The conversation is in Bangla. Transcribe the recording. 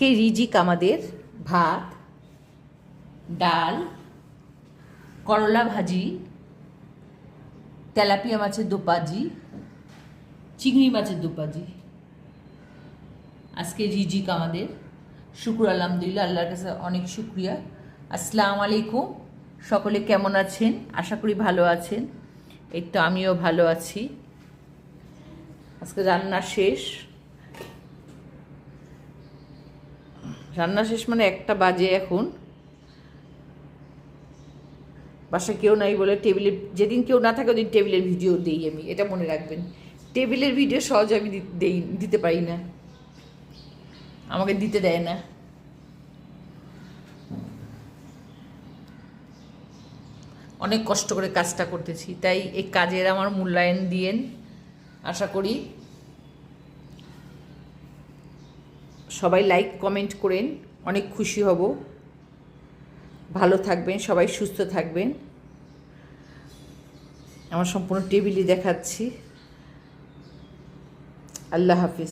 আজকে রিজিক আমাদের ভাত, ডাল, করলা ভাজি, তেলাপিয়া মাছের দোপাজি, চিংড়ি মাছের দোপাজি। আজকে রিজিক আমাদের। শুকর আলহামদুলিল্লাহ, আল্লাহর কাছে অনেক শুক্রিয়া। আসসালামু আলাইকুম। সকলে কেমন আছেন? আশা করি ভালো আছেন। এই তো আমিও ভালো আছি। আজকে রান্না শেষ মানে 1টা বাজে এখন। বাসায় কেউ নাই বলে টেবিলে, যেদিন কেউ না থাকে ওদিন টেবিলের ভিডিও দিই আমি, এটা মনে রাখবেন। টেবিলের ভিডিও সহজে আমি দিতে পারি না, আমাকে দিতে দেয় না। অনেক কষ্ট করে কাজটা করতেছি, তাই এই কাজের আমার মূল্যায়ন দিয়েন আশা করি। সবাই লাইক কমেন্ট করেন, অনেক খুশি হব। ভালো থাকবেন, সবাই সুস্থ থাকবেন। আমার সম্পূর্ণ টেবিলই দেখাচ্ছি। আল্লাহ হাফিজ।